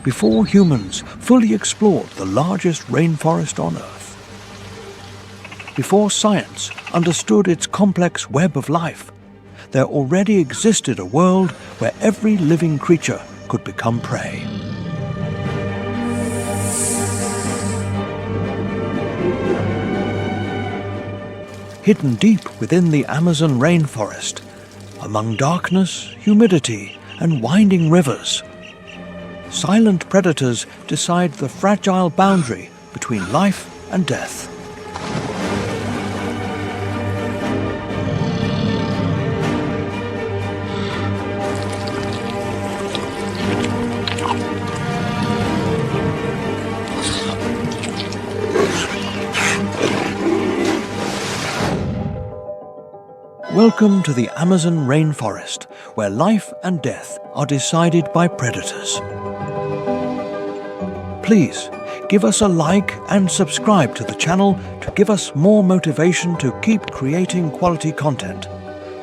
before humans fully explored the largest rainforest on Earth. Before science understood its complex web of life, there already existed a world where every living creature could become prey. Hidden deep within the Amazon rainforest, among darkness, humidity, and winding rivers, silent predators decide the fragile boundary between life and death. Welcome to the Amazon rainforest, where life and death are decided by predators. Please give us a like and subscribe to the channel to give us more motivation to keep creating quality content.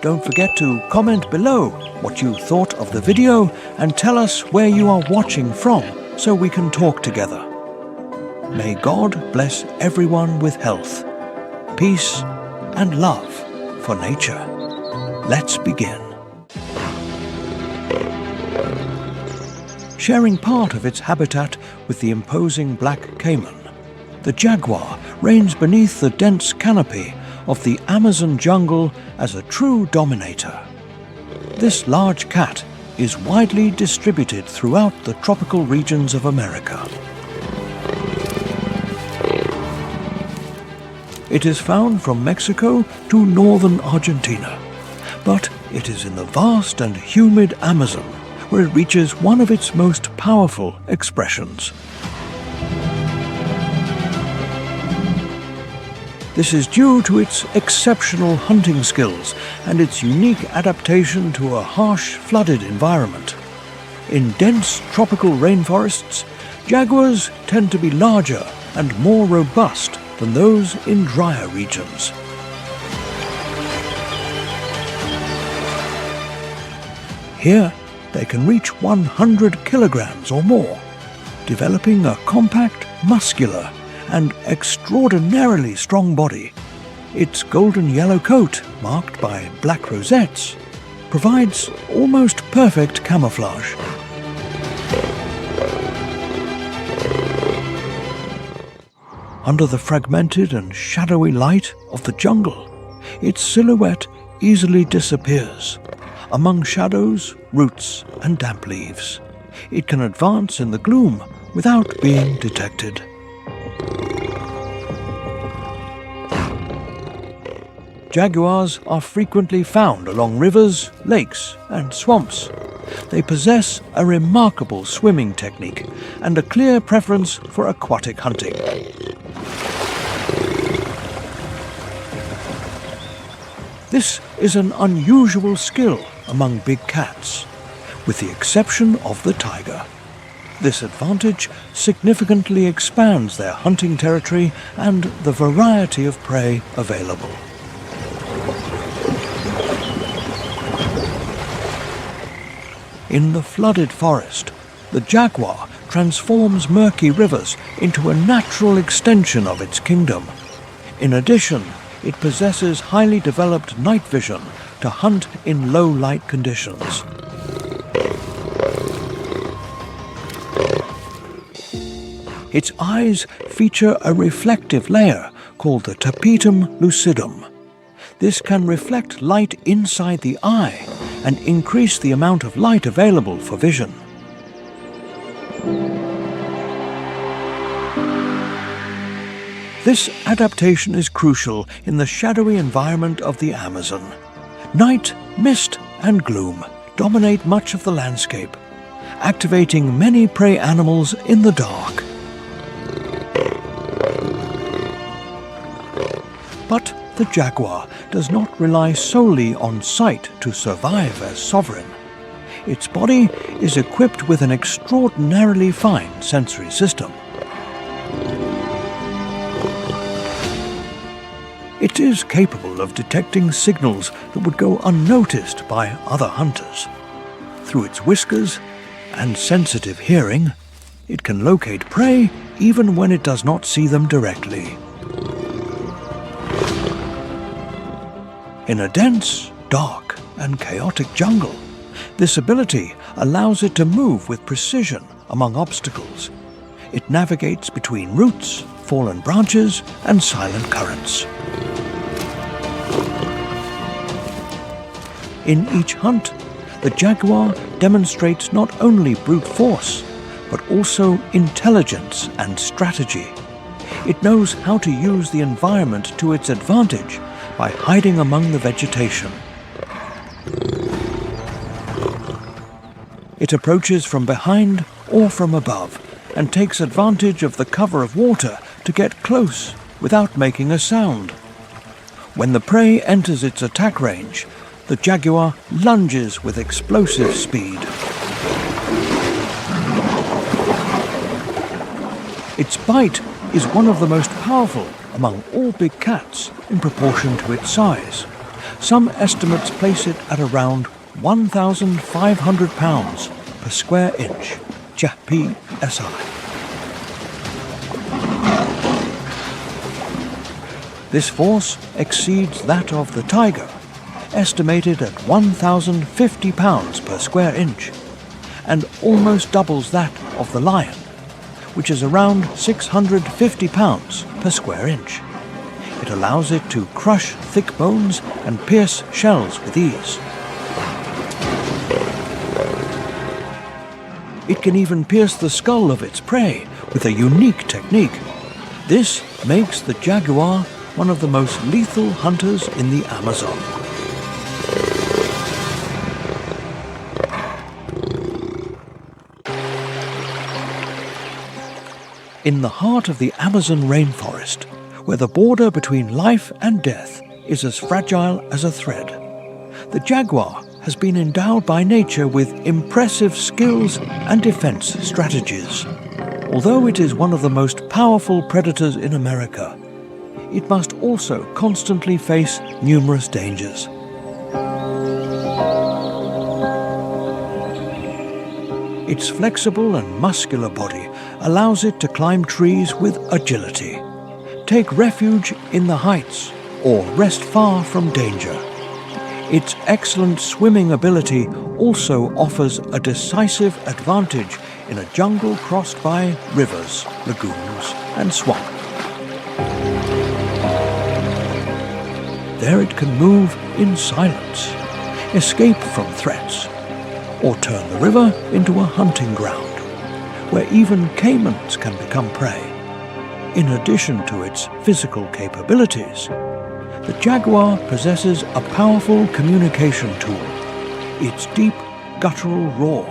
Don't forget to comment below what you thought of the video and tell us where you are watching from so we can talk together. May God bless everyone with health, peace, and love for nature. Let's begin. Sharing part of its habitat with the imposing black caiman, the jaguar reigns beneath the dense canopy of the Amazon jungle as a true dominator. This large cat is widely distributed throughout the tropical regions of America. It is found from Mexico to northern Argentina, but it is in the vast and humid Amazon where it reaches one of its most powerful expressions. This is due to its exceptional hunting skills and its unique adaptation to a harsh, flooded environment. In dense tropical rainforests, jaguars tend to be larger and more robust than those in drier regions. Here, they can reach 100 kilograms or more, developing a compact, muscular, and extraordinarily strong body. Its golden yellow coat, marked by black rosettes, provides almost perfect camouflage. Under the fragmented and shadowy light of the jungle, its silhouette easily disappears. Among shadows, roots, and damp leaves, it can advance in the gloom without being detected. Jaguars are frequently found along rivers, lakes, and swamps. They possess a remarkable swimming technique and a clear preference for aquatic hunting. This is an unusual skill among big cats, with the exception of the tiger. This advantage significantly expands their hunting territory and the variety of prey available. In the flooded forest, the jaguar transforms murky rivers into a natural extension of its kingdom. In addition, it possesses highly developed night vision to hunt in low light conditions. Its eyes feature a reflective layer called the tapetum lucidum. This can reflect light inside the eye and increase the amount of light available for vision. This adaptation is crucial in the shadowy environment of the Amazon. Night, mist, and gloom dominate much of the landscape, activating many prey animals in the dark. But the jaguar does not rely solely on sight to survive as sovereign. Its body is equipped with an extraordinarily fine sensory system. It is capable of detecting signals that would go unnoticed by other hunters. Through its whiskers and sensitive hearing, It can locate prey even when it does not see them directly. In a dense, dark, and chaotic jungle, this ability allows it to move with precision among obstacles. It navigates between roots, fallen branches, and silent currents. In each hunt, the jaguar demonstrates not only brute force, but also intelligence and strategy. It knows how to use the environment to its advantage by hiding among the vegetation. It approaches from behind or from above and takes advantage of the cover of water to get close without making a sound. When the prey enters its attack range, the jaguar lunges with explosive speed. Its bite is one of the most powerful among all big cats in proportion to its size. Some estimates place it at around 1,500 pounds per square inch, PSI. This force exceeds that of the tiger, estimated at 1,050 pounds per square inch, and almost doubles that of the lion, which is around 650 pounds per square inch. It allows it to crush thick bones and pierce shells with ease. It can even pierce the skull of its prey with a unique technique. This makes the jaguar one of the most lethal hunters in the Amazon. In the heart of the Amazon rainforest, where the border between life and death is as fragile as a thread, the jaguar has been endowed by nature with impressive skills and defense strategies. Although it is one of the most powerful predators in America, it must also constantly face numerous dangers. Its flexible and muscular body allows it to climb trees with agility, take refuge in the heights, or rest far from danger. Its excellent swimming ability also offers a decisive advantage in a jungle crossed by rivers, lagoons, and swamp. There it can move in silence, escape from threats, or turn the river into a hunting ground, where even caimans can become prey. In addition to its physical capabilities, the jaguar possesses a powerful communication tool, its deep guttural roar.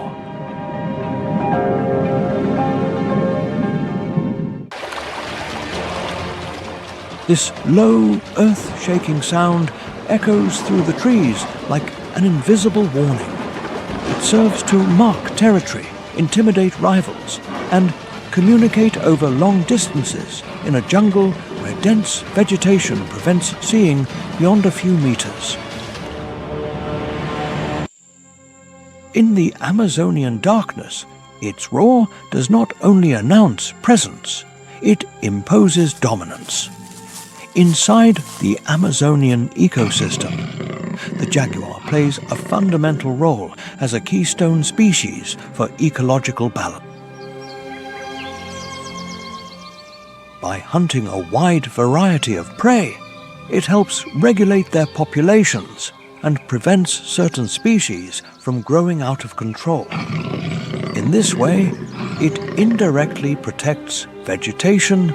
This low, earth-shaking sound echoes through the trees like an invisible warning. It serves to mark territory, intimidate rivals, and communicate over long distances in a jungle where dense vegetation prevents seeing beyond a few meters. In the Amazonian darkness, its roar does not only announce presence, it imposes dominance. Inside the Amazonian ecosystem, the jaguar plays a fundamental role as a keystone species for ecological balance. By hunting a wide variety of prey, it helps regulate their populations and prevents certain species from growing out of control. In this way, it indirectly protects vegetation,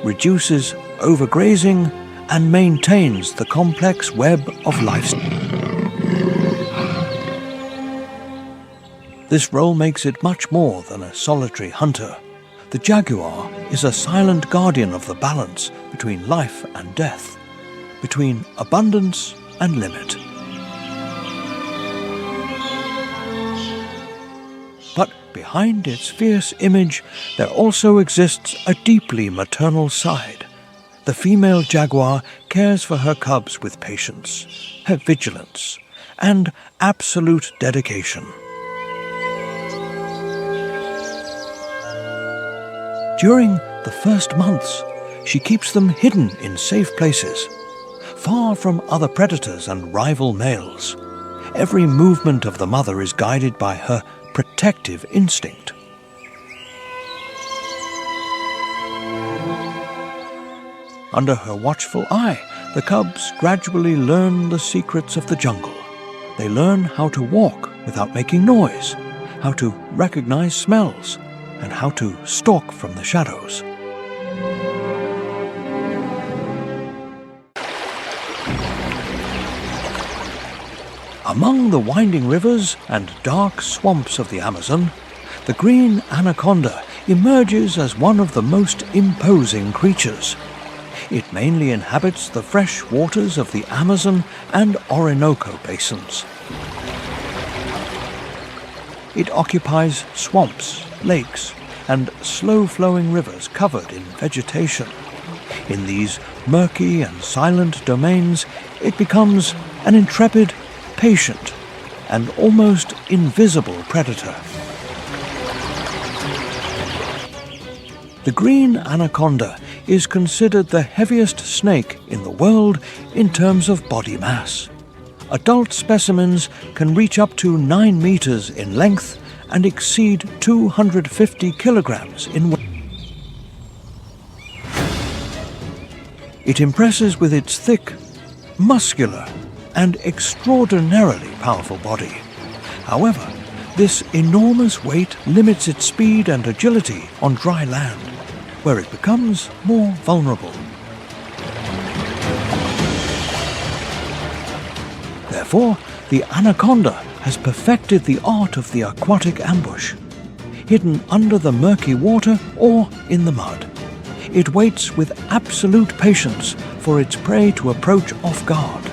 reduces overgrazing, and maintains the complex web of life. This role makes it much more than a solitary hunter. The jaguar is a silent guardian of the balance between life and death, between abundance and limit. But behind its fierce image, there also exists a deeply maternal side. The female jaguar cares for her cubs with patience, her vigilance, and absolute dedication. During the first months, she keeps them hidden in safe places, far from other predators and rival males. Every movement of the mother is guided by her protective instinct. Under her watchful eye, the cubs gradually learn the secrets of the jungle. They learn how to walk without making noise, how to recognize smells, and how to stalk from the shadows. Among the winding rivers and dark swamps of the Amazon, the green anaconda emerges as one of the most imposing creatures. It mainly inhabits the fresh waters of the Amazon and Orinoco basins. It occupies swamps, lakes, and slow-flowing rivers covered in vegetation. In these murky and silent domains, it becomes an intrepid, patient, and almost invisible predator. The green anaconda is considered the heaviest snake in the world in terms of body mass. Adult specimens can reach up to 9 meters in length and exceed 250 kilograms in weight. It impresses with its thick, muscular, and extraordinarily powerful body. However, this enormous weight limits its speed and agility on dry land, where it becomes more vulnerable. Therefore, the anaconda has perfected the art of the aquatic ambush. Hidden under the murky water or in the mud, it waits with absolute patience for its prey to approach off guard.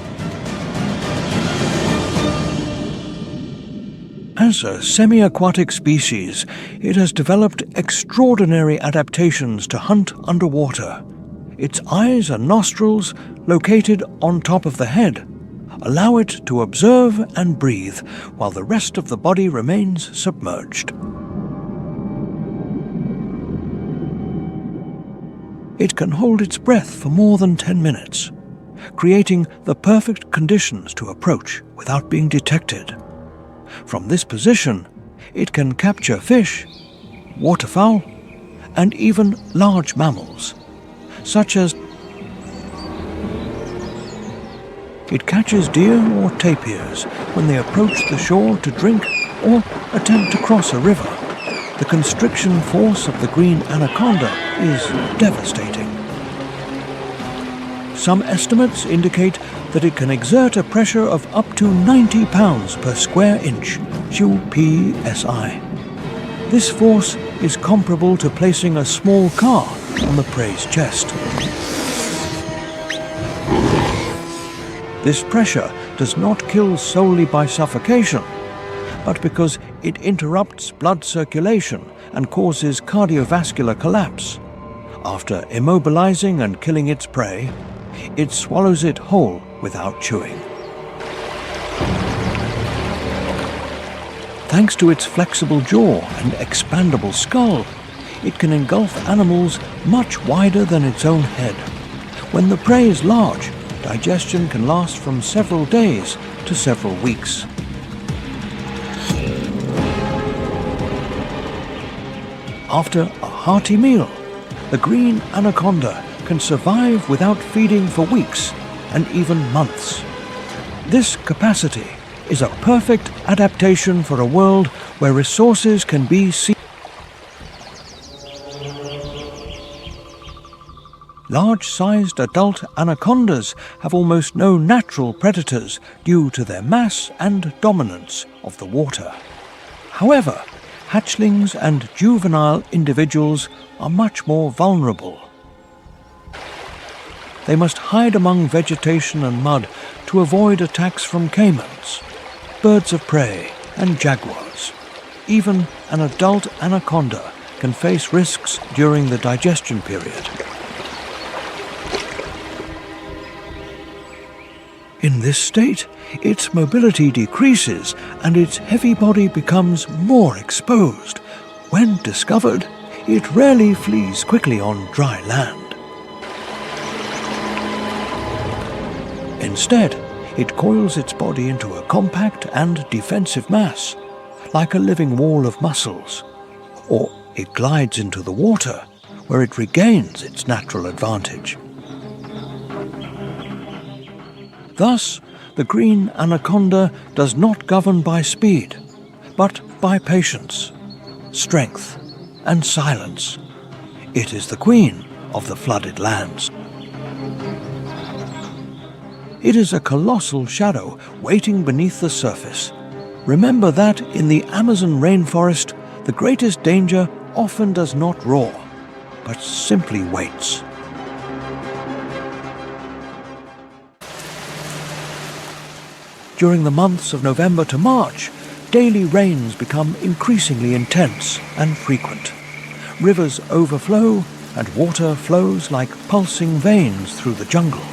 As a semi-aquatic species, it has developed extraordinary adaptations to hunt underwater. Its eyes and nostrils, located on top of the head, allow it to observe and breathe while the rest of the body remains submerged. It can hold its breath for more than 10 minutes, creating the perfect conditions to approach without being detected. From this position, it can capture fish, waterfowl, and even large mammals, such as it catches deer or tapirs when they approach the shore to drink or attempt to cross a river. The constriction force of the green anaconda is devastating. Some estimates indicate that it can exert a pressure of up to 90 pounds per square inch, psi. This force is comparable to placing a small car on the prey's chest. This pressure does not kill solely by suffocation, but because it interrupts blood circulation and causes cardiovascular collapse. After immobilizing and killing its prey, it swallows it whole without chewing. Thanks to its flexible jaw and expandable skull, it can engulf animals much wider than its own head. When the prey is large, digestion can last from several days to several weeks. After a hearty meal, the green anaconda can survive without feeding for weeks and even months. This capacity is a perfect adaptation for a world where resources can be seen. Large-sized adult anacondas have almost no natural predators due to their mass and dominance of the water. However, hatchlings and juvenile individuals are much more vulnerable. They must hide among vegetation and mud to avoid attacks from caimans, birds of prey, and jaguars. Even an adult anaconda can face risks during the digestion period. In this state, its mobility decreases and its heavy body becomes more exposed. When discovered, it rarely flees quickly on dry land. Instead, it coils its body into a compact and defensive mass, like a living wall of muscles, or it glides into the water, where it regains its natural advantage. Thus, the green anaconda does not govern by speed, but by patience, strength, and silence. It is the queen of the flooded lands. It is a colossal shadow waiting beneath the surface. Remember that in the Amazon rainforest, the greatest danger often does not roar, but simply waits. During the months of November to March, daily rains become increasingly intense and frequent. Rivers overflow and water flows like pulsing veins through the jungle.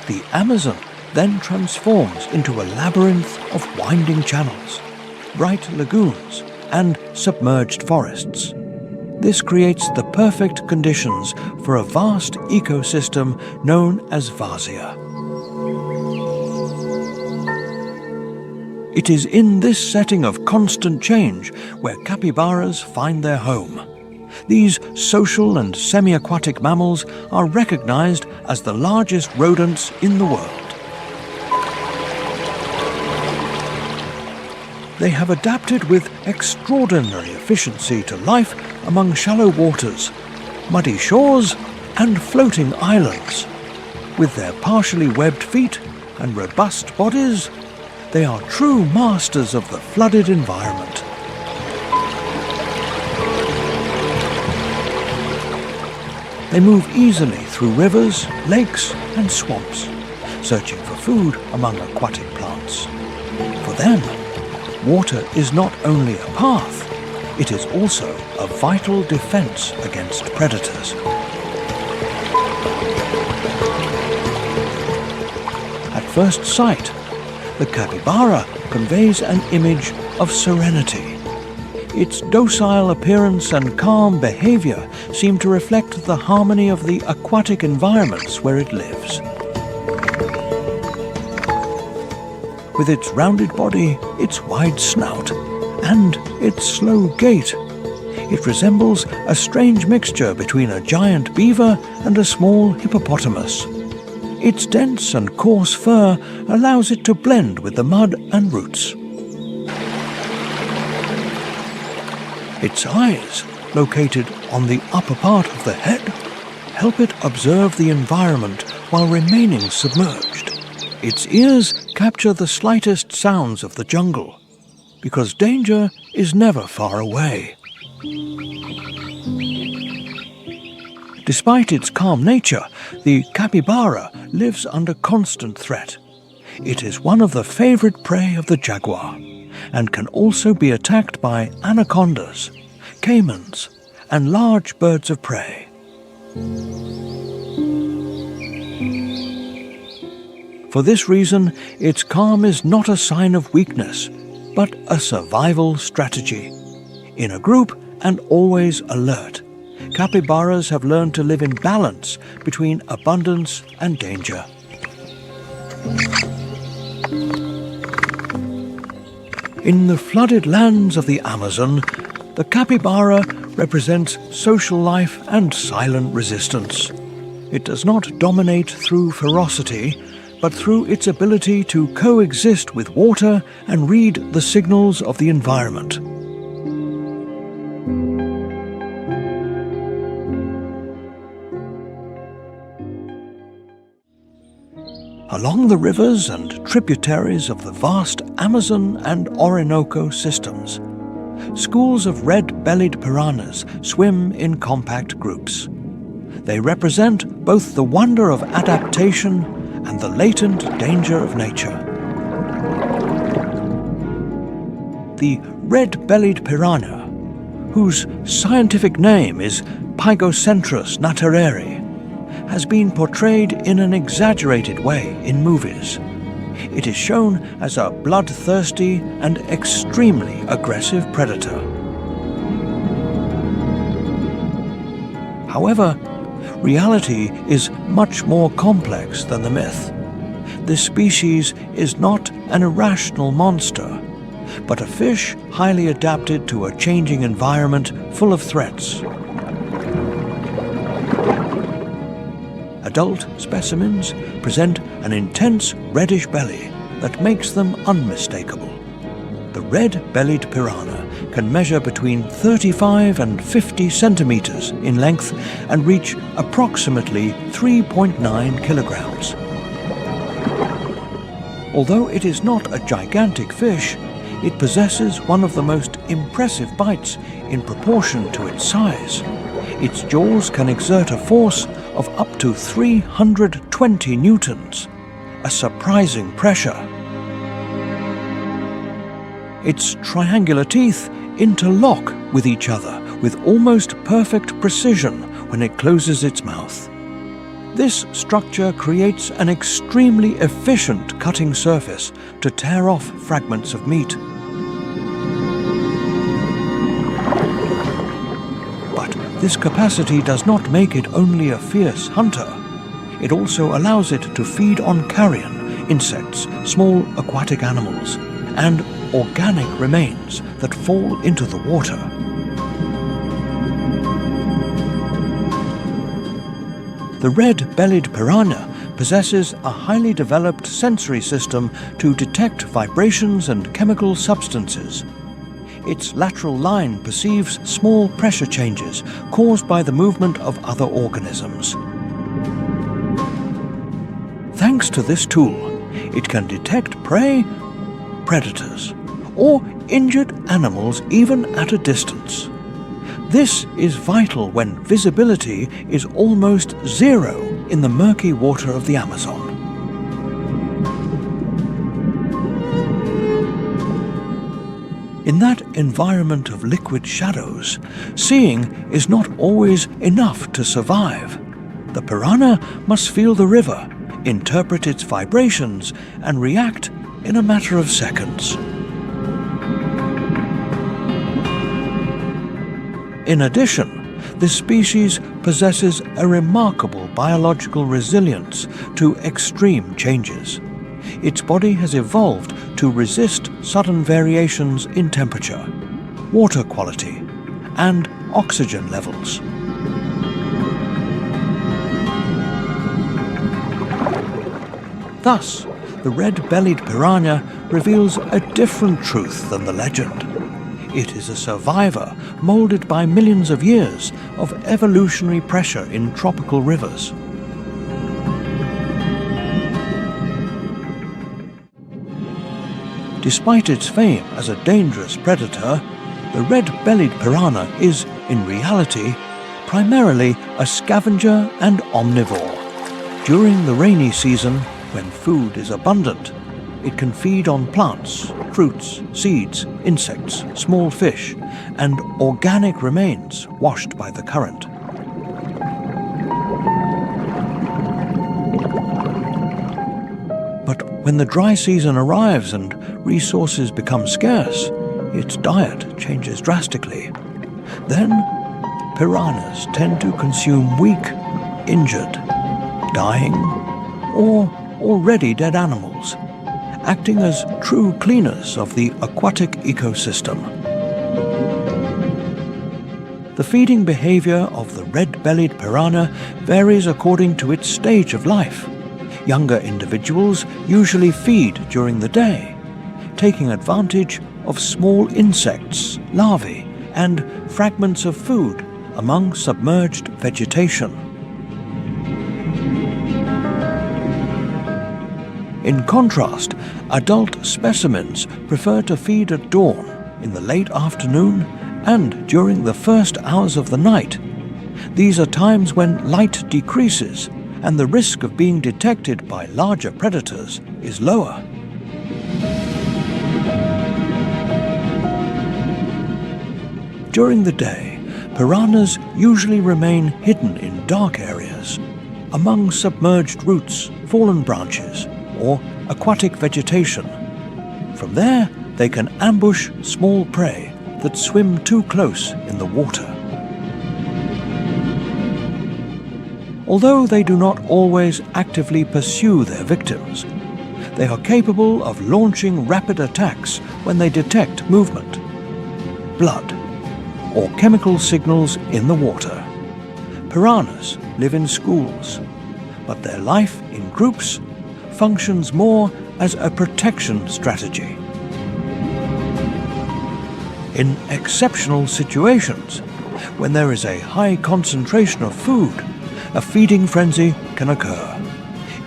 The Amazon then transforms into a labyrinth of winding channels, bright lagoons, and submerged forests. This creates the perfect conditions for a vast ecosystem known as Vasia. It is in this setting of constant change where capybaras find their home. These social and semi-aquatic mammals are recognized as the largest rodents in the world. They have adapted with extraordinary efficiency to life among shallow waters, muddy shores, and floating islands. With their partially webbed feet and robust bodies, they are true masters of the flooded environment. They move easily through rivers, lakes, and swamps, searching for food among aquatic plants. For them, water is not only a path, it is also a vital defense against predators. At first sight, the capybara conveys an image of serenity. Its docile appearance and calm behavior seem to reflect the harmony of the aquatic environments where it lives. With its rounded body, its wide snout, and its slow gait, it resembles a strange mixture between a giant beaver and a small hippopotamus. Its dense and coarse fur allows it to blend with the mud and roots. Its eyes, located on the upper part of the head, help it observe the environment while remaining submerged. Its ears capture the slightest sounds of the jungle, because danger is never far away. Despite its calm nature, the capybara lives under constant threat. It is one of the favorite prey of the jaguar, and can also be attacked by anacondas, caimans, and large birds of prey. For this reason, its calm is not a sign of weakness, but a survival strategy. In a group and always alert, capybaras have learned to live in balance between abundance and danger. In the flooded lands of the Amazon, the capybara represents social life and silent resistance. It does not dominate through ferocity, but through its ability to coexist with water and read the signals of the environment. Along the rivers and tributaries of the vast Amazon and Orinoco systems, schools of red-bellied piranhas swim in compact groups. They represent both the wonder of adaptation and the latent danger of nature. The red-bellied piranha, whose scientific name is Pygocentrus natereri, has been portrayed in an exaggerated way in movies. It is shown as a bloodthirsty and extremely aggressive predator. However, reality is much more complex than the myth. This species is not an irrational monster, but a fish highly adapted to a changing environment full of threats. Adult specimens present an intense reddish belly that makes them unmistakable. The red-bellied piranha can measure between 35 and 50 centimeters in length and reach approximately 3.9 kilograms. Although it is not a gigantic fish, it possesses one of the most impressive bites in proportion to its size. Its jaws can exert a force of up to 320 newtons, a surprising pressure. Its triangular teeth interlock with each other with almost perfect precision when it closes its mouth. This structure creates an extremely efficient cutting surface to tear off fragments of meat. But this capacity does not make it only a fierce hunter. It also allows it to feed on carrion, insects, small aquatic animals, and organic remains that fall into the water. The red-bellied piranha possesses a highly developed sensory system to detect vibrations and chemical substances. Its lateral line perceives small pressure changes caused by the movement of other organisms. Thanks to this tool, it can detect prey, predators, or injured animals even at a distance. This is vital when visibility is almost zero in the murky water of the Amazon. In that environment of liquid shadows, seeing is not always enough to survive. The piranha must feel the river, interpret its vibrations, and react in a matter of seconds. In addition, this species possesses a remarkable biological resilience to extreme changes. Its body has evolved to resist sudden variations in temperature, water quality, and oxygen levels. Thus, the red-bellied piranha reveals a different truth than the legend. It is a survivor molded by millions of years of evolutionary pressure in tropical rivers. Despite its fame as a dangerous predator, the red-bellied piranha is, in reality, primarily a scavenger and omnivore. During the rainy season, when food is abundant, it can feed on plants, fruits, seeds, insects, small fish, and organic remains washed by the current. But when the dry season arrives and resources become scarce, its diet changes drastically. Then, piranhas tend to consume weak, injured, dying, or already dead animals, acting as true cleaners of the aquatic ecosystem. The feeding behavior of the red-bellied piranha varies according to its stage of life. Younger individuals usually feed during the day, taking advantage of small insects, larvae, and fragments of food among submerged vegetation. In contrast, adult specimens prefer to feed at dawn, in the late afternoon, and during the first hours of the night. These are times when light decreases and the risk of being detected by larger predators is lower. During the day, piranhas usually remain hidden in dark areas, among submerged roots, fallen branches, or aquatic vegetation. From there, they can ambush small prey that swim too close in the water. Although they do not always actively pursue their victims, they are capable of launching rapid attacks when they detect movement, blood, or chemical signals in the water. Piranhas live in schools, but their life in groups functions more as a protection strategy. In exceptional situations, when there is a high concentration of food, a feeding frenzy can occur.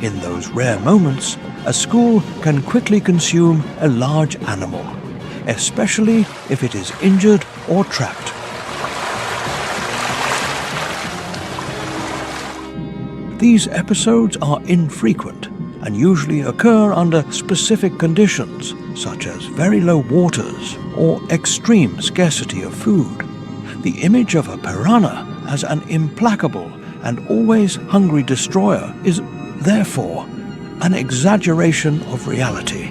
In those rare moments, a school can quickly consume a large animal, especially if it is injured or trapped. These episodes are infrequent and usually occur under specific conditions, such as very low waters or extreme scarcity of food. The image of a piranha as an implacable and always hungry destroyer is, therefore, an exaggeration of reality.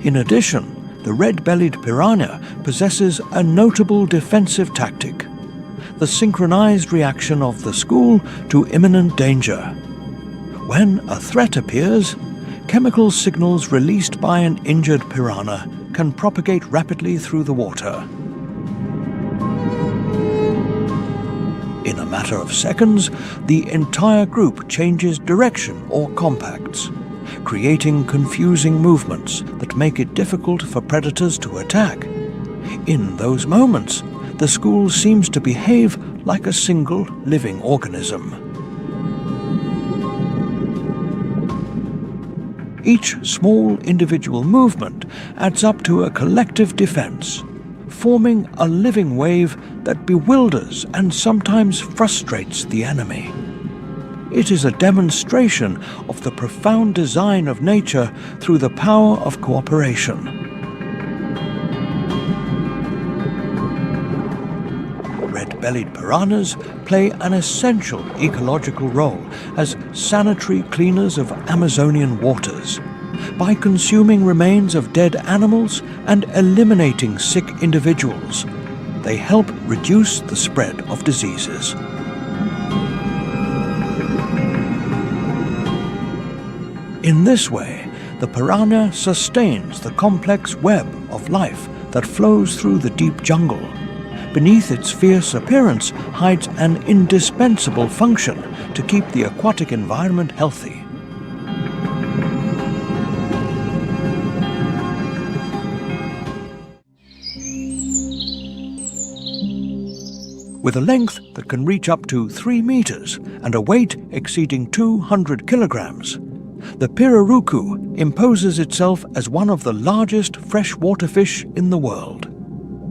In addition, the red-bellied piranha possesses a notable defensive tactic: the synchronized reaction of the school to imminent danger. When a threat appears, chemical signals released by an injured piranha can propagate rapidly through the water. In a matter of seconds, the entire group changes direction or compacts, creating confusing movements that make it difficult for predators to attack. In those moments, the school seems to behave like a single living organism. Each small individual movement adds up to a collective defense, forming a living wave that bewilders and sometimes frustrates the enemy. It is a demonstration of the profound design of nature through the power of cooperation. Red-bellied piranhas play an essential ecological role as sanitary cleaners of Amazonian waters. By consuming remains of dead animals and eliminating sick individuals, they help reduce the spread of diseases. In this way, the piranha sustains the complex web of life that flows through the deep jungle. Beneath its fierce appearance hides an indispensable function to keep the aquatic environment healthy. With a length that can reach up to 3 meters and a weight exceeding 200 kilograms, the pirarucu imposes itself as one of the largest freshwater fish in the world.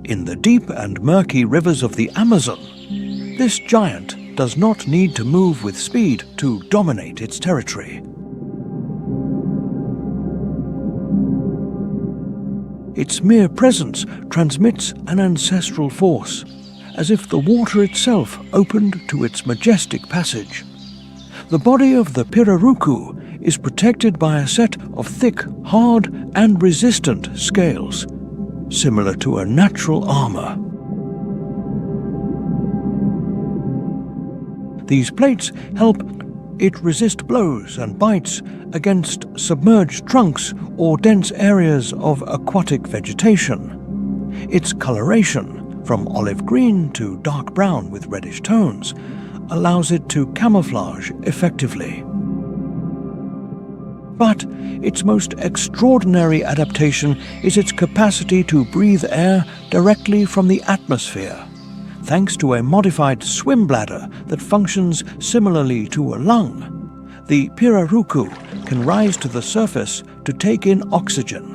In the deep and murky rivers of the Amazon, this giant does not need to move with speed to dominate its territory. Its mere presence transmits an ancestral force, as if the water itself opened to its majestic passage. The body of the pirarucu is protected by a set of thick, hard, and resistant scales, similar to a natural armor. These plates help it resist blows and bites against submerged trunks or dense areas of aquatic vegetation. Its coloration, from olive green to dark brown with reddish tones, allows it to camouflage effectively. But its most extraordinary adaptation is its capacity to breathe air directly from the atmosphere. Thanks to a modified swim bladder that functions similarly to a lung, the pirarucu can rise to the surface to take in oxygen.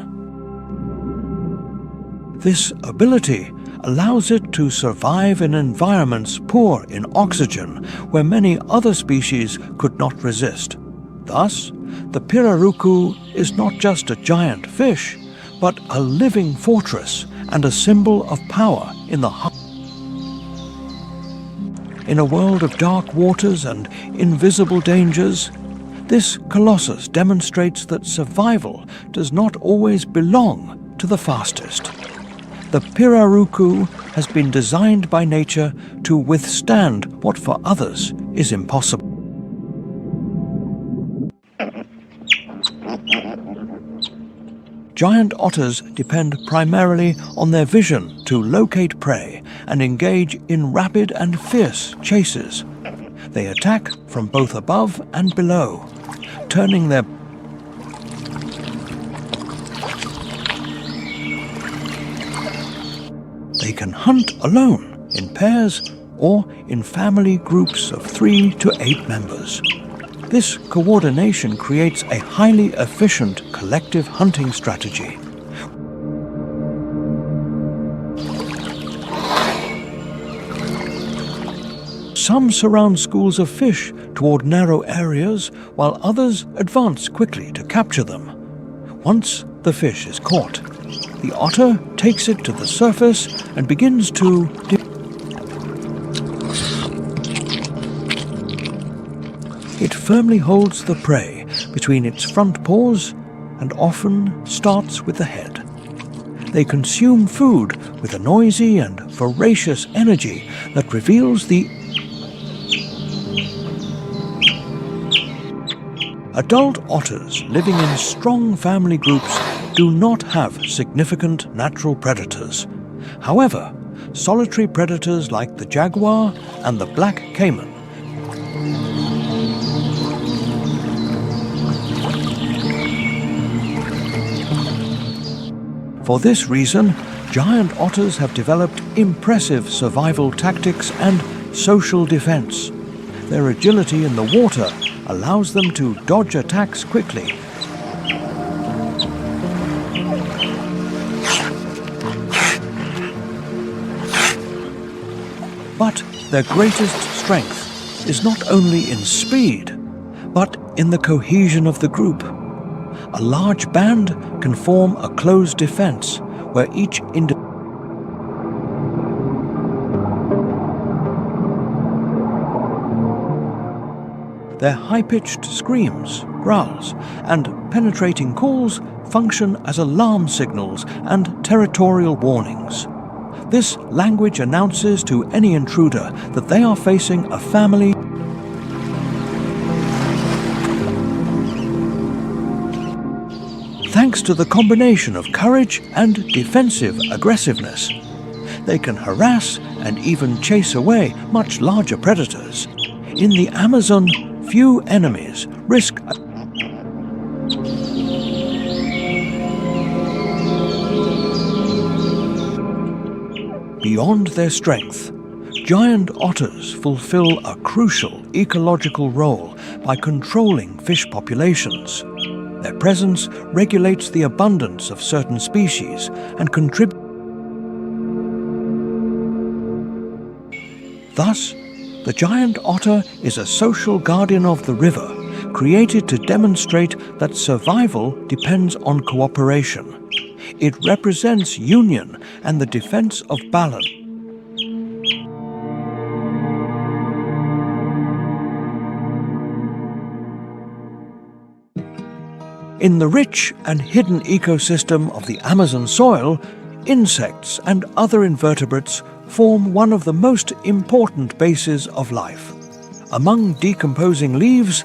This ability allows it to survive in environments poor in oxygen where many other species could not resist. Thus, the pirarucu is not just a giant fish, but a living fortress and a symbol of power in the heart. In a world of dark waters and invisible dangers, this colossus demonstrates that survival does not always belong to the fastest. The Pirarucu has been designed by nature to withstand what for others is impossible. Giant otters depend primarily on their vision to locate prey and engage in rapid and fierce chases. They attack from both above and below, turning their They can hunt alone, in pairs, or in family groups of 3 to 8 members. This coordination creates a highly efficient collective hunting strategy. Some surround schools of fish toward narrow areas, while others advance quickly to capture them. Once the fish is caught, the otter takes it to the surface and begins to It firmly holds the prey between its front paws and often starts with the head. They consume food with a noisy and voracious energy that reveals the Adult otters living in strong family groups do not have significant natural predators. However, solitary predators like the jaguar and the black caiman For this reason, giant otters have developed impressive survival tactics and social defense. Their agility in the water allows them to dodge attacks quickly. But their greatest strength is not only in speed, but in the cohesion of the group. A large band can form a close defense where each Their high-pitched screams, growls, and penetrating calls function as alarm signals and territorial warnings. This language announces to any intruder that they are facing a family. Thanks to the combination of courage and defensive aggressiveness, they can harass and even chase away much larger predators. In the Amazon, few enemies risk Beyond their strength, giant otters fulfill a crucial ecological role by controlling fish populations. Their presence regulates the abundance of certain species and contributes. Thus, the giant otter is a social guardian of the river, created to demonstrate that survival depends on cooperation. It represents union and the defense of balance. In the rich and hidden ecosystem of the Amazon soil, insects and other invertebrates form one of the most important bases of life. Among decomposing leaves,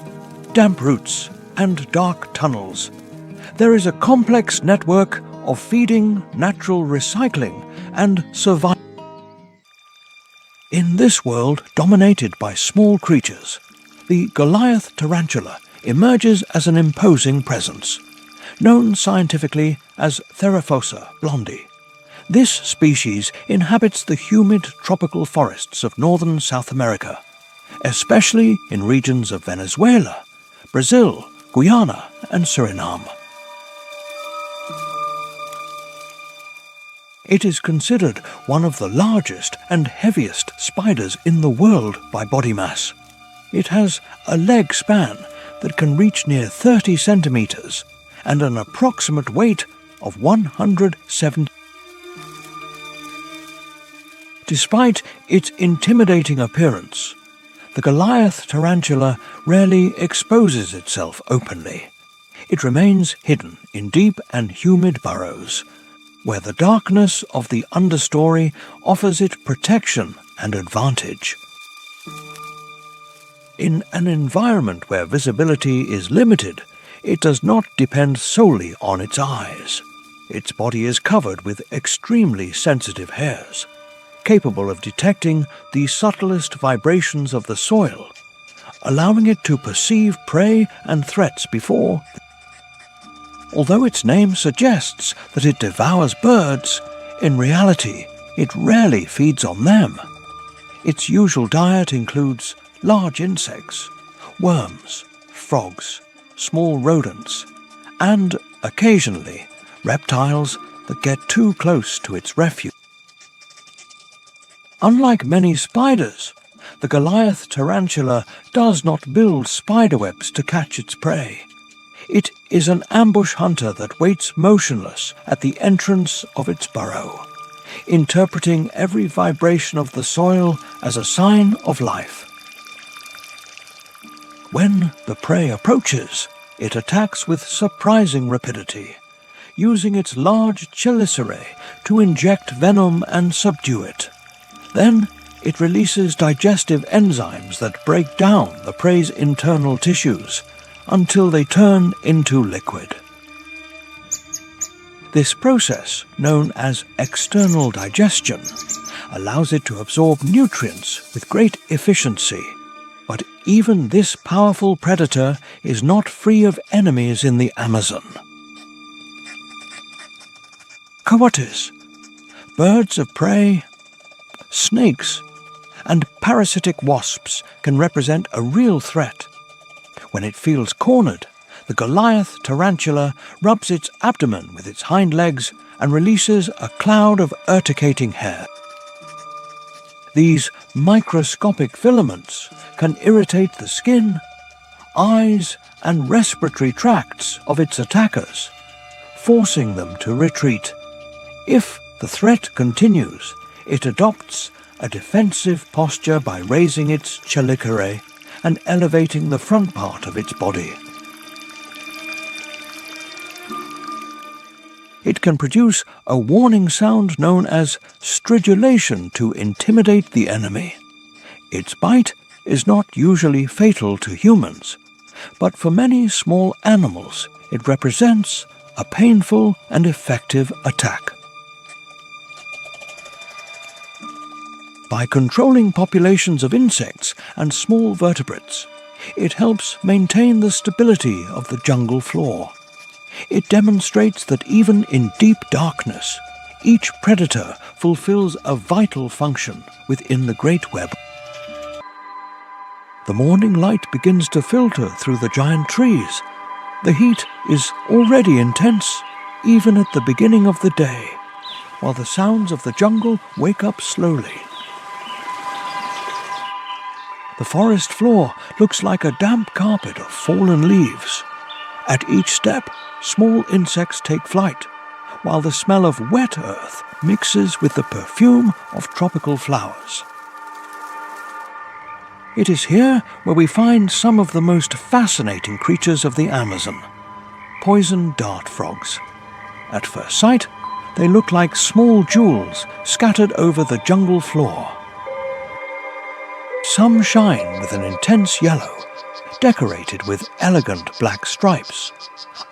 damp roots, and dark tunnels, there is a complex network of feeding, natural recycling, and survival. In this world dominated by small creatures, the Goliath tarantula emerges as an imposing presence, known scientifically as Theraphosa blondie. This species inhabits the humid tropical forests of northern South America, especially in regions of Venezuela, Brazil, Guyana, and Suriname. It is considered one of the largest and heaviest spiders in the world by body mass. It has a leg span that can reach near 30 centimeters and an approximate weight of 170. Despite its intimidating appearance, The Goliath tarantula rarely exposes itself openly. It remains hidden in deep and humid burrows, where the darkness of the understory offers it protection and advantage. In an environment where visibility is limited, it does not depend solely on its eyes. Its body is covered with extremely sensitive hairs, capable of detecting the subtlest vibrations of the soil, allowing it to perceive prey and threats before. Although its name suggests that it devours birds, in reality it rarely feeds on them. Its usual diet includes large insects, worms, frogs, small rodents, and, occasionally, reptiles that get too close to its refuge. Unlike many spiders, the Goliath tarantula does not build spiderwebs to catch its prey. It is an ambush hunter that waits motionless at the entrance of its burrow, interpreting every vibration of the soil as a sign of life. When the prey approaches, it attacks with surprising rapidity, using its large chelicerae to inject venom and subdue it. Then it releases digestive enzymes that break down the prey's internal tissues until they turn into liquid. This process, known as external digestion, allows it to absorb nutrients with great efficiency. But even this powerful predator is not free of enemies in the Amazon. Coatis, birds of prey, snakes, and parasitic wasps can represent a real threat. When it feels cornered, the Goliath tarantula rubs its abdomen with its hind legs and releases a cloud of urticating hair. These microscopic filaments can irritate the skin, eyes, and respiratory tracts of its attackers, forcing them to retreat. If the threat continues, it adopts a defensive posture by raising its chelicerae and elevating the front part of its body. It can produce a warning sound known as stridulation to intimidate the enemy. Its bite is not usually fatal to humans, but for many small animals it represents a painful and effective attack. By controlling populations of insects and small vertebrates, it helps maintain the stability of the jungle floor. It demonstrates that even in deep darkness, each predator fulfills a vital function within the great web. The morning light begins to filter through the giant trees. The heat is already intense, even at the beginning of the day, while the sounds of the jungle wake up slowly. The forest floor looks like a damp carpet of fallen leaves. At each step, small insects take flight, while the smell of wet earth mixes with the perfume of tropical flowers. It is here where we find some of the most fascinating creatures of the Amazon, poison dart frogs. At first sight, they look like small jewels scattered over the jungle floor. Some shine with an intense yellow, decorated with elegant black stripes.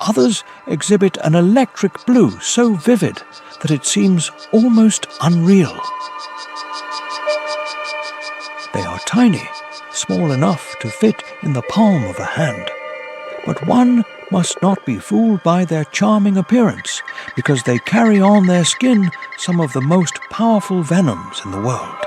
Others exhibit an electric blue so vivid that it seems almost unreal. They are tiny, small enough to fit in the palm of a hand. But one must not be fooled by their charming appearance, because they carry on their skin some of the most powerful venoms in the world.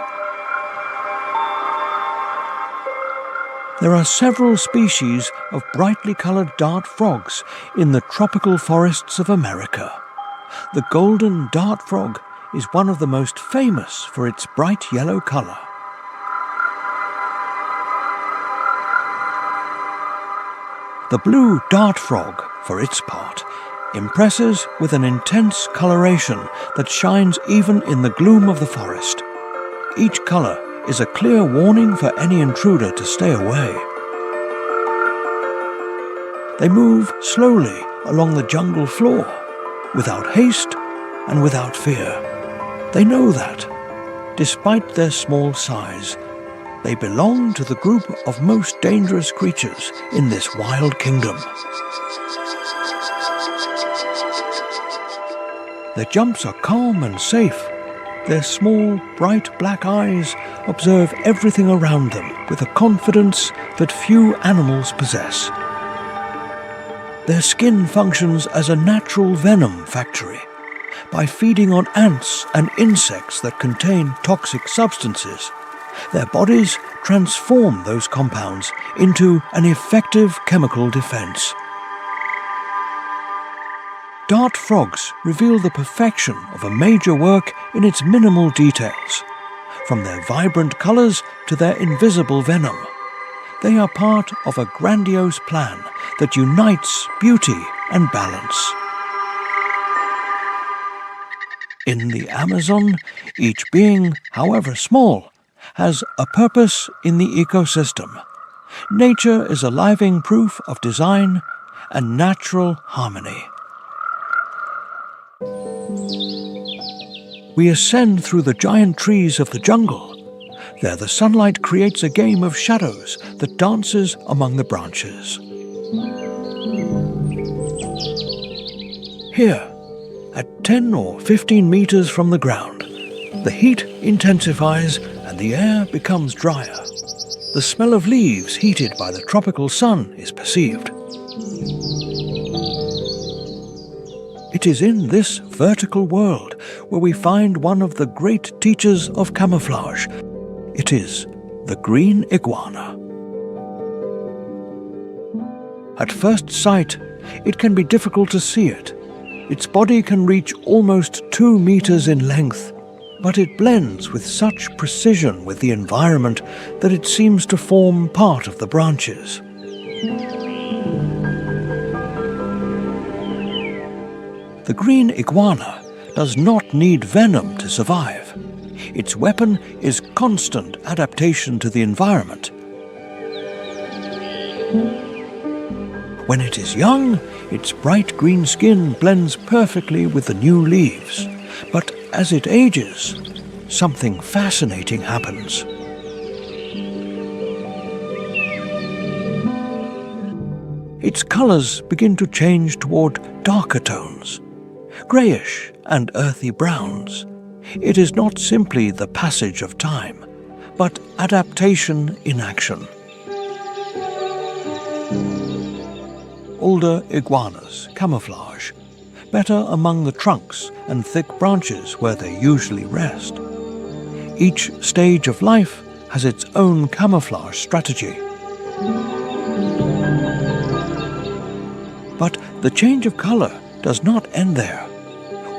There are several species of brightly colored dart frogs in the tropical forests of America. The golden dart frog is one of the most famous for its bright yellow color. The blue dart frog, for its part, impresses with an intense coloration that shines even in the gloom of the forest. Each color is a clear warning for any intruder to stay away. They move slowly along the jungle floor, without haste and without fear. They know that, despite their small size, they belong to the group of most dangerous creatures in this wild kingdom. Their jumps are calm and safe. Their small, bright black eyes observe everything around them with a confidence that few animals possess. Their skin functions as a natural venom factory by feeding on ants and insects that contain toxic substances. Their bodies transform those compounds into an effective chemical defense. Dart frogs reveal the perfection of a major work in its minimal details. From their vibrant colors to their invisible venom, they are part of a grandiose plan that unites beauty and balance. In the Amazon, each being, however small, has a purpose in the ecosystem. Nature is a living proof of design and natural harmony. We ascend through the giant trees of the jungle. There the sunlight creates a game of shadows that dances among the branches. Here, at 10 or 15 meters from the ground, the heat intensifies and the air becomes drier. The smell of leaves heated by the tropical sun is perceived. It is in this vertical world where we find one of the great teachers of camouflage. It is the green iguana. At first sight, it can be difficult to see it. Its body can reach almost 2 meters in length, but it blends with such precision with the environment that it seems to form part of the branches. The green iguana does not need venom to survive. Its weapon is constant adaptation to the environment. When it is young, its bright green skin blends perfectly with the new leaves. But as it ages, something fascinating happens. Its colors begin to change toward darker tones, grayish and earthy browns. It is not simply the passage of time, but adaptation in action. Older iguanas camouflage, better among the trunks and thick branches where they usually rest. Each stage of life has its own camouflage strategy. But the change of color does not end there.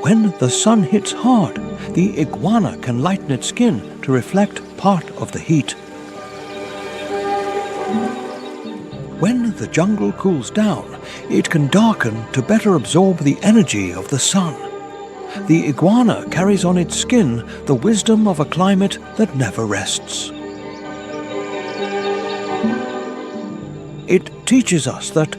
When the sun hits hard, the iguana can lighten its skin to reflect part of the heat. When the jungle cools down, it can darken to better absorb the energy of the sun. The iguana carries on its skin the wisdom of a climate that never rests. It teaches us that,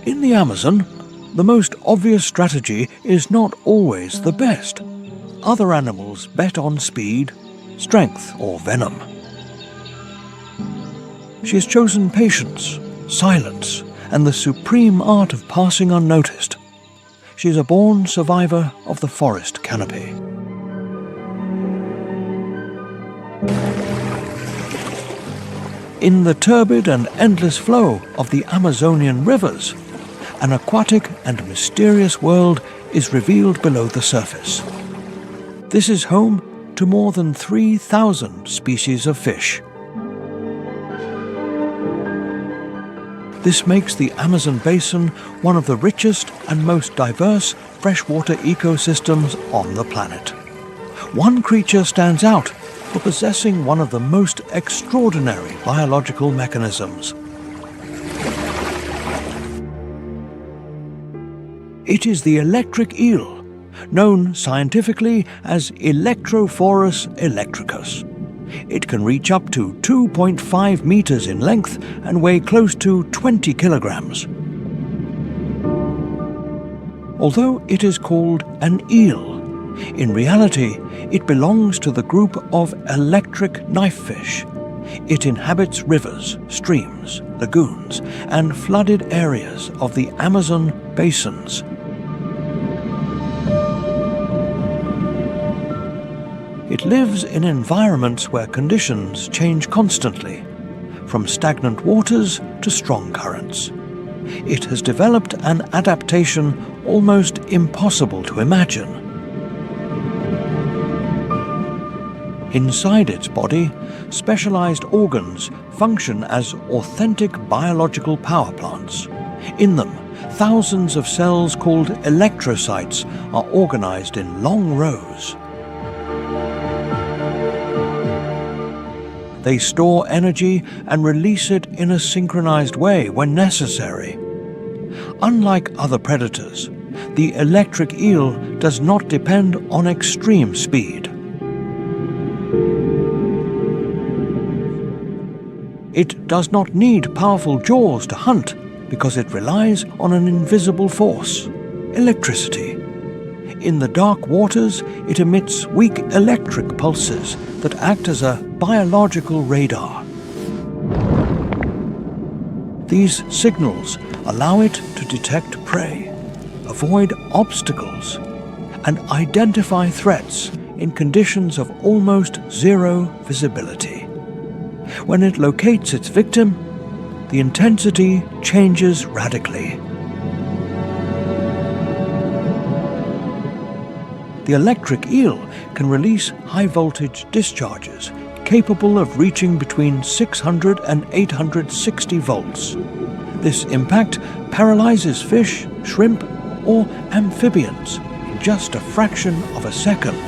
in the Amazon, the most obvious strategy is not always the best. Other animals bet on speed, strength, or venom. She has chosen patience, silence, and the supreme art of passing unnoticed. She is a born survivor of the forest canopy. In the turbid and endless flow of the Amazonian rivers, an aquatic and mysterious world is revealed below the surface. This is home to more than 3,000 species of fish. This makes the Amazon basin one of the richest and most diverse freshwater ecosystems on the planet. One creature stands out for possessing one of the most extraordinary biological mechanisms. It is the electric eel, known scientifically as Electrophorus electricus. It can reach up to 2.5 meters in length and weigh close to 20 kilograms. Although it is called an eel, in reality it belongs to the group of electric knifefish. It inhabits rivers, streams, lagoons, and flooded areas of the Amazon basins. It lives in environments where conditions change constantly, from stagnant waters to strong currents. It has developed an adaptation almost impossible to imagine. Inside its body, specialized organs function as authentic biological power plants. In them, thousands of cells called electrocytes are organized in long rows. They store energy and release it in a synchronized way when necessary. Unlike other predators, the electric eel does not depend on extreme speed. It does not need powerful jaws to hunt because it relies on an invisible force, electricity. In the dark waters, it emits weak electric pulses that act as a biological radar. These signals allow it to detect prey, avoid obstacles, and identify threats in conditions of almost zero visibility. When it locates its victim, the intensity changes radically. The electric eel can release high-voltage discharges capable of reaching between 600 and 860 volts. This impact paralyzes fish, shrimp, or amphibians in just a fraction of a second.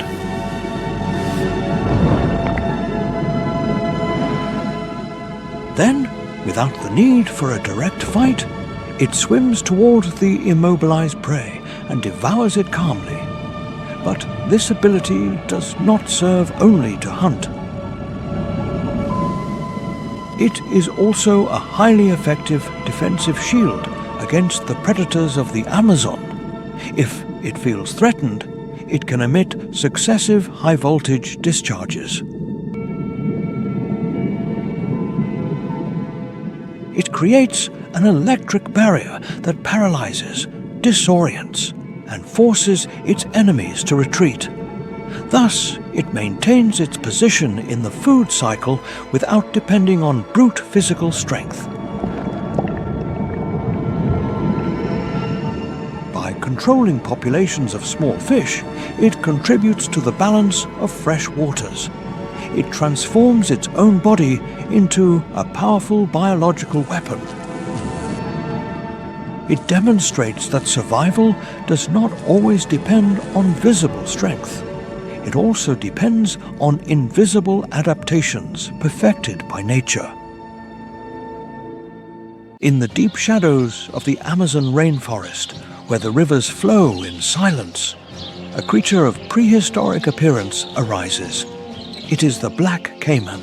Then, without the need for a direct fight, it swims toward the immobilized prey and devours it calmly. But this ability does not serve only to hunt. It is also a highly effective defensive shield against the predators of the Amazon. If it feels threatened, it can emit successive high-voltage discharges. It creates an electric barrier that paralyzes, disorients, and forces its enemies to retreat. Thus, it maintains its position in the food cycle without depending on brute physical strength. By controlling populations of small fish, it contributes to the balance of fresh waters. It transforms its own body into a powerful biological weapon. It demonstrates that survival does not always depend on visible strength. It also depends on invisible adaptations perfected by nature. In the deep shadows of the Amazon rainforest, where the rivers flow in silence, a creature of prehistoric appearance arises. It is the black caiman,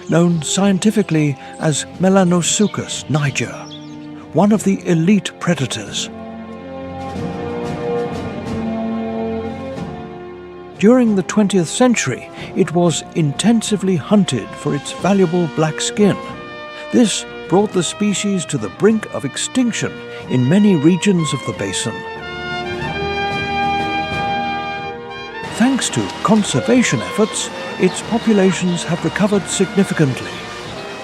known scientifically as Melanosuchus niger, one of the elite predators. During the 20th century, it was intensively hunted for its valuable black skin. This brought the species to the brink of extinction in many regions of the basin. Thanks to conservation efforts, its populations have recovered significantly.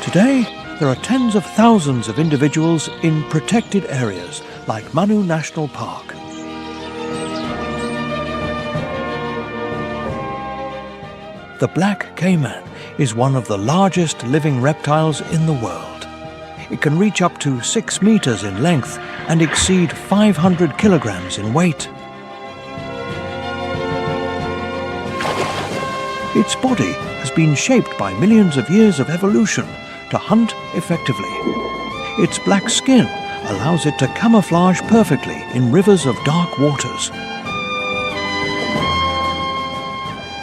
Today, there are tens of thousands of individuals in protected areas like Manu National Park. The black caiman is one of the largest living reptiles in the world. It can reach up to 6 meters in length and exceed 500 kilograms in weight. Its body has been shaped by millions of years of evolution to hunt effectively. Its black skin allows it to camouflage perfectly in rivers of dark waters.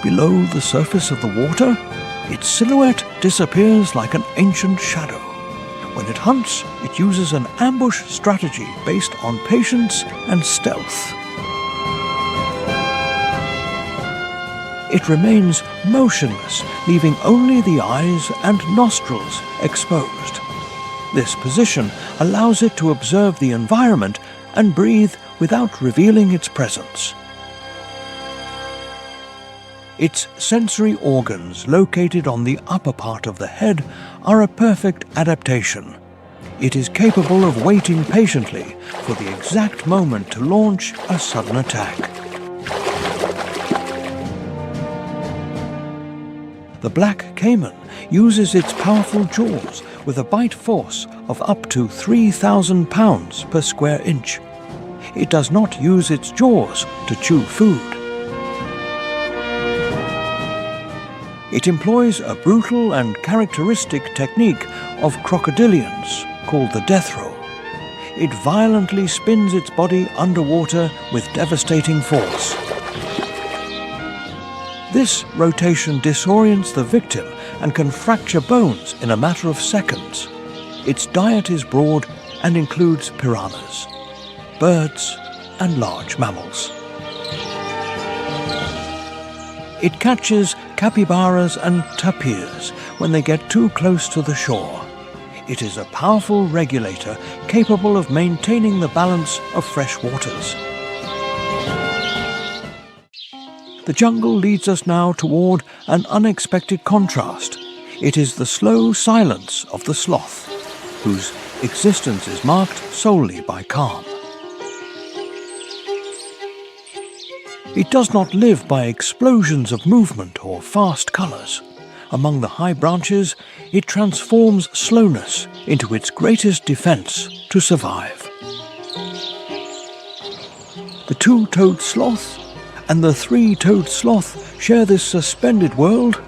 Below the surface of the water, Its silhouette disappears like an ancient shadow. When it hunts, it uses an ambush strategy based on patience and stealth. It remains motionless, leaving only the eyes and nostrils exposed. This position allows it to observe the environment and breathe without revealing its presence. Its sensory organs, located on the upper part of the head, are a perfect adaptation. It is capable of waiting patiently for the exact moment to launch a sudden attack. The black caiman uses its powerful jaws with a bite force of up to 3,000 pounds per square inch. It does not use its jaws to chew food. It employs a brutal and characteristic technique of crocodilians called the death roll. It violently spins its body underwater with devastating force. This rotation disorients the victim and can fracture bones in a matter of seconds. Its diet is broad and includes piranhas, birds, and large mammals. It catches capybaras and tapirs when they get too close to the shore. It is a powerful regulator capable of maintaining the balance of fresh waters. The jungle leads us now toward an unexpected contrast. It is the slow silence of the sloth, whose existence is marked solely by calm. It does not live by explosions of movement or fast colors. Among the high branches, it transforms slowness into its greatest defense to survive. The two-toed sloth and the three-toed sloth share this suspended world.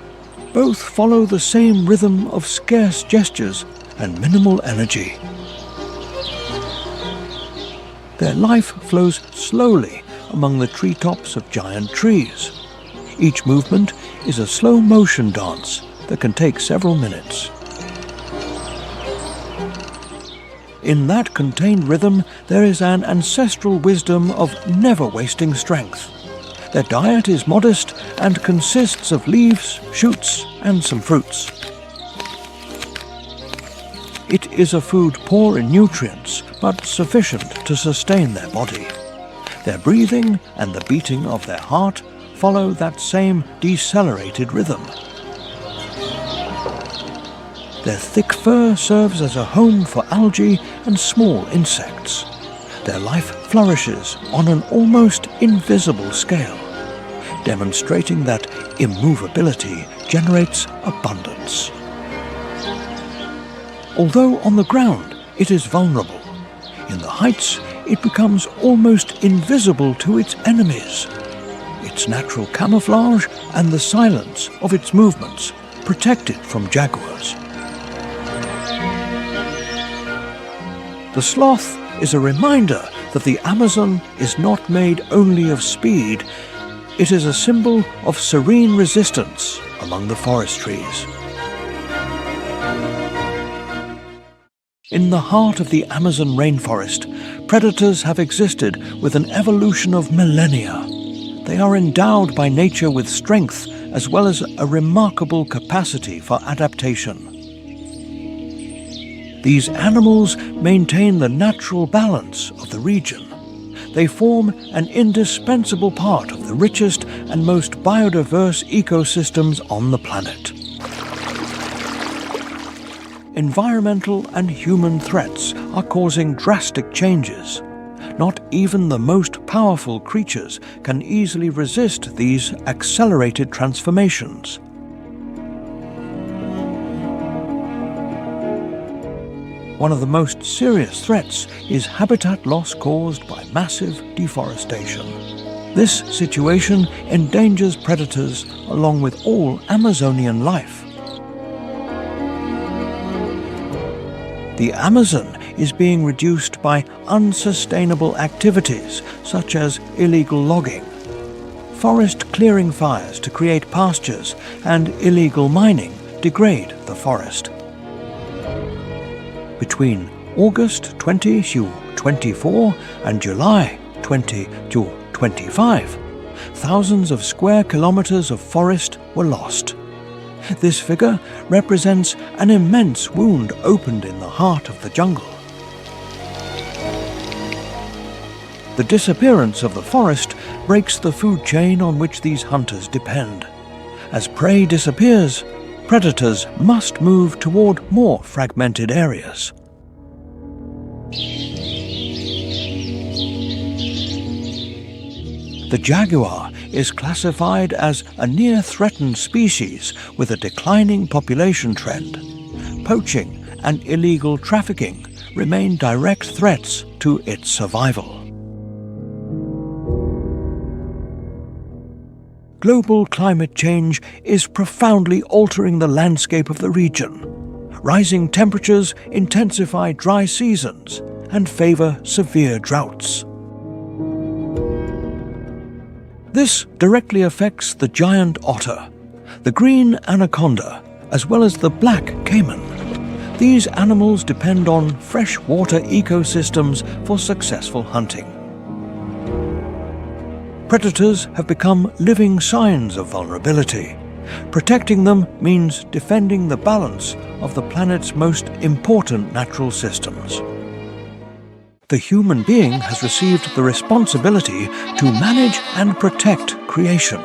Both follow the same rhythm of scarce gestures and minimal energy. Their life flows slowly among the treetops of giant trees. Each movement is a slow motion dance that can take several minutes. In that contained rhythm, there is an ancestral wisdom of never wasting strength. Their diet is modest and consists of leaves, shoots, and some fruits. It is a food poor in nutrients, but sufficient to sustain their body. Their breathing and the beating of their heart follow that same decelerated rhythm. Their thick fur serves as a home for algae and small insects. Their life flourishes on an almost invisible scale, demonstrating that immovability generates abundance. Although on the ground it is vulnerable, in the heights it becomes almost invisible to its enemies. Its natural camouflage and the silence of its movements protect it from jaguars. The sloth is a reminder that the Amazon is not made only of speed. It is a symbol of serene resistance among the forest trees. In the heart of the Amazon rainforest, predators have existed with an evolution of millennia. They are endowed by nature with strength as well as a remarkable capacity for adaptation. These animals maintain the natural balance of the region. They form an indispensable part of the richest and most biodiverse ecosystems on the planet. Environmental and human threats are causing drastic changes. Not even the most powerful creatures can easily resist these accelerated transformations. One of the most serious threats is habitat loss caused by massive deforestation. This situation endangers predators along with all Amazonian life. The Amazon is being reduced by unsustainable activities such as illegal logging. forest clearing fires to create pastures and illegal mining degrade the forest. Between August 2024 and July 2025, thousands of square kilometers of forest were lost. This figure represents an immense wound opened in the heart of the jungle. The disappearance of the forest breaks the food chain on which these hunters depend. As prey disappears, predators must move toward more fragmented areas. The jaguar is classified as a near-threatened species with a declining population trend. Poaching and illegal trafficking remain direct threats to its survival. Global climate change is profoundly altering the landscape of the region. Rising temperatures intensify dry seasons and favor severe droughts. This directly affects the giant otter, the green anaconda, as well as the black caiman. These animals depend on freshwater ecosystems for successful hunting. Predators have become living signs of vulnerability. Protecting them means defending the balance of the planet's most important natural systems. The human being has received the responsibility to manage and protect creation.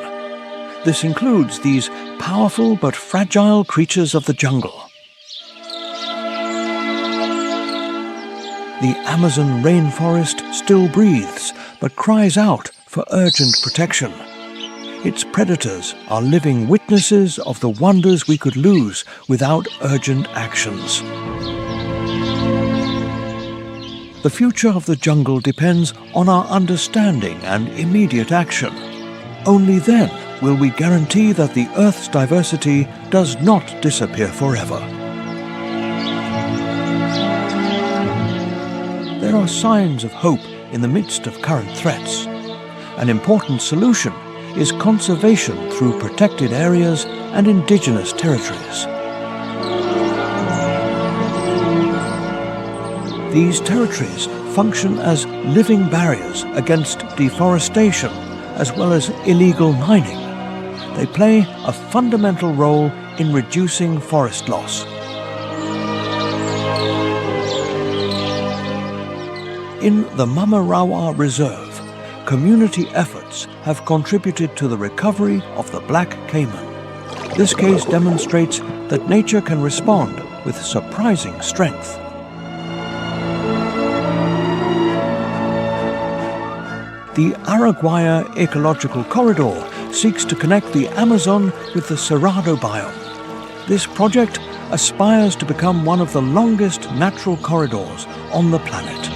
This includes these powerful but fragile creatures of the jungle. The Amazon rainforest still breathes, but cries out for urgent protection. Its predators are living witnesses of the wonders we could lose without urgent actions. The future of the jungle depends on our understanding and immediate action. Only then will we guarantee that the Earth's diversity does not disappear forever. There are signs of hope in the midst of current threats. An important solution is conservation through protected areas and indigenous territories. These territories function as living barriers against deforestation as well as illegal mining. They play a fundamental role in reducing forest loss. In the Mamarawa Reserve, community efforts have contributed to the recovery of the black caiman. This case demonstrates that nature can respond with surprising strength. The Araguaia Ecological Corridor seeks to connect the Amazon with the Cerrado biome. This project aspires to become one of the longest natural corridors on the planet.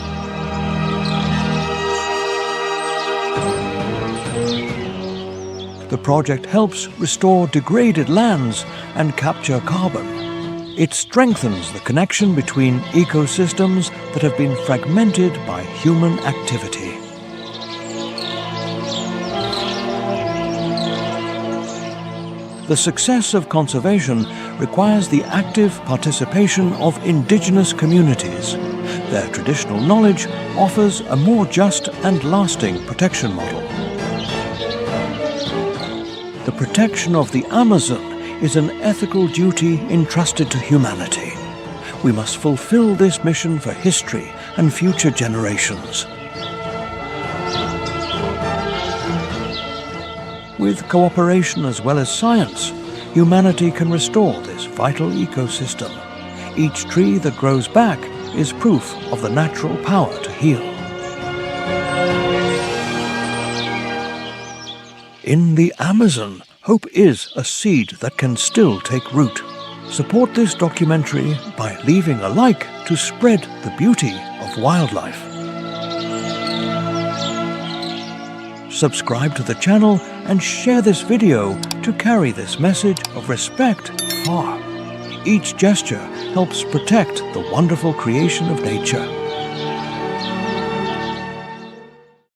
The project helps restore degraded lands and capture carbon. It strengthens the connection between ecosystems that have been fragmented by human activity. The success of conservation requires the active participation of indigenous communities. Their traditional knowledge offers a more just and lasting protection model. The protection of the Amazon is an ethical duty entrusted to humanity. We must fulfill this mission for history and future generations. With cooperation as well as science, humanity can restore this vital ecosystem. Each tree that grows back is proof of the natural power to heal. In the Amazon, hope is a seed that can still take root. Support this documentary by leaving a like to spread the beauty of wildlife. Subscribe to the channel and share this video to carry this message of respect far. Each gesture helps protect the wonderful creation of nature.